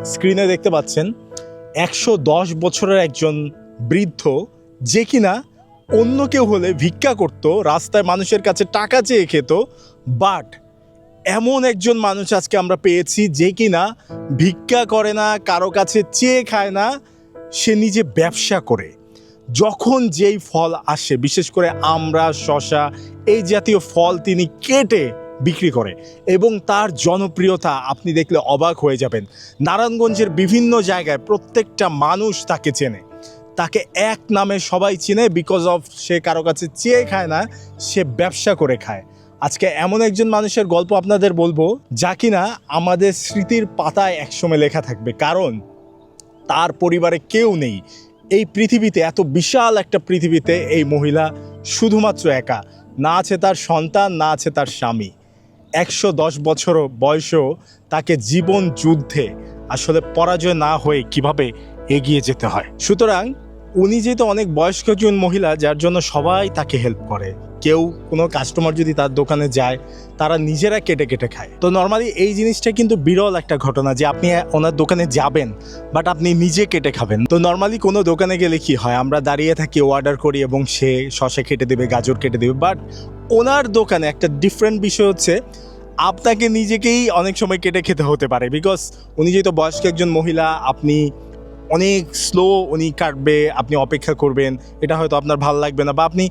স্ক্রিনে দেখতে পাচ্ছেন ১১০ বছরের একজন বৃদ্ধ, যে কিনা অন্য কেউ হলে ভিক্ষা করত, রাস্তায় মানুষের কাছে টাকা চেয়ে খেত, বাট এমন একজন মানুষ আজকে আমরা পেয়েছি যে কিনা ভিক্ষা করে না, কারো কাছে চেয়ে খায় না, সে নিজে ব্যবসা করে। যখন যেই ফল আসে, বিশেষ করে আমরা, শসা, এই জাতীয় ফল তিনি কেটে বিক্রি করে এবং তার জনপ্রিয়তা আপনি দেখলে অবাক হয়ে যাবেন। নারায়ণগঞ্জের বিভিন্ন জায়গায় প্রত্যেকটা মানুষ তাকে চেনে, তাকে এক নামে সবাই চিনে, বিকজ অফ সে কারো কাছে চেয়ে খায় না, সে ব্যবসা করে খায়। আজকে এমন একজন মানুষের গল্প আপনাদের বলবো যা কিনা আমাদের স্মৃতির পাতায় একসময় লেখা থাকবে, কারণ তার পরিবারে কেউ নেই। এই পৃথিবীতে, এত বিশাল একটা পৃথিবীতে এই মহিলা শুধুমাত্র একা, না আছে তার সন্তান, না আছে তার স্বামী। ১১০ বছর বয়সেও তাকে জীবন যুদ্ধে আসলে পরাজয় না হয়ে কিভাবে এগিয়ে যেতে হয়। সুতরাং উনি যেহেতু অনেক বয়স্ক একজন মহিলা, যার জন্য সবাই তাকে হেল্প করে। কেউ কোনো কাস্টমার যদি তার দোকানে যায়, তারা নিজেরা কেটে কেটে খায়। তো নর্মালি এই জিনিসটা কিন্তু বিরল একটা ঘটনা যে আপনি ওনার দোকানে যাবেন বাট আপনি নিজে কেটে খাবেন। তো নর্মালি কোনো দোকানে গেলে কি হয়, আমরা দাঁড়িয়ে থাকি, অর্ডার করি এবং সে শসা কেটে দেবে, গাজর কেটে দেবে। বাট ওনার দোকানে একটা ডিফারেন্ট বিষয় হচ্ছে, আপনাকে নিজেকেই অনেক সময় কেটে খেতে হতে পারে, বিকজ উনি যেহেতু বয়স্ক একজন মহিলা, আপনি অনেক স্লো উনি কাটবে, আপনি অপেক্ষা করবেন, এটা হয়তো আপনার ভালো লাগবে না, বা আপনি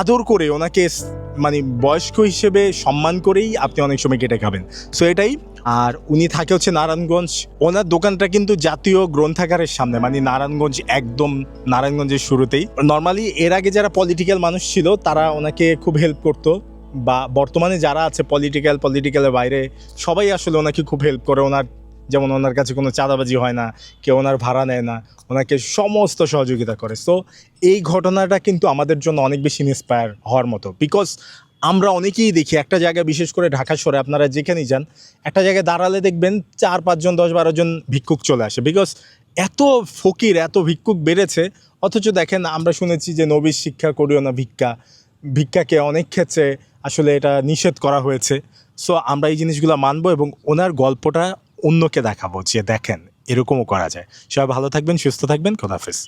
আদর করে ওনাকে মানে বয়স্ক হিসেবে সম্মান করেই আপনি অনেক সময় কেটে খাবেন। সো এটাই। আর উনি থাকে হচ্ছে নারায়ণগঞ্জ। ওনার দোকানটা কিন্তু জাতীয় গ্রন্থাগারের সামনে, মানে নারায়ণগঞ্জ, একদম নারায়ণগঞ্জের শুরুতেই। নর্মালি এর আগে যারা পলিটিক্যাল মানুষ ছিল তারা ওনাকে খুব হেল্প করতো, বা বর্তমানে যারা আছে পলিটিক্যালের বাইরে সবাই আসলে ওনাকে খুব হেল্প করে। ওনার যেমন ওনার কাছে কোনো চাঁদাবাজি হয় না, কেউ ওনার ভাড়া নেয় না, ওনাকে সমস্ত সহযোগিতা করে। সো এই ঘটনাটা কিন্তু আমাদের জন্য অনেক বেশি ইন্সপায়ার হওয়ার মতো, বিকজ আমরা অনেকেই দেখি একটা জায়গায়, বিশেষ করে ঢাকা শহরে আপনারা যেখানেই যান, একটা জায়গায় দাঁড়ালে দেখবেন ৪-৫ জন, ১০-১২ জন ভিক্ষুক চলে আসে, বিকজ এত ফকির, এত ভিক্ষুক বেড়েছে। অথচ দেখেন, আমরা শুনেছি যে নবীর শিক্ষা করিও না ভিক্ষাকে অনেক ক্ষেত্রে আসলে এটা নিষেধ করা হয়েছে। সো আমরা এই জিনিসগুলো মানবো এবং ওনার গল্পটা অন্যকে দেখাবো যে দেখেন এরকমও করা যায়। সবাই ভালো থাকবেন, সুস্থ থাকবেন, খোদা হাফেজ।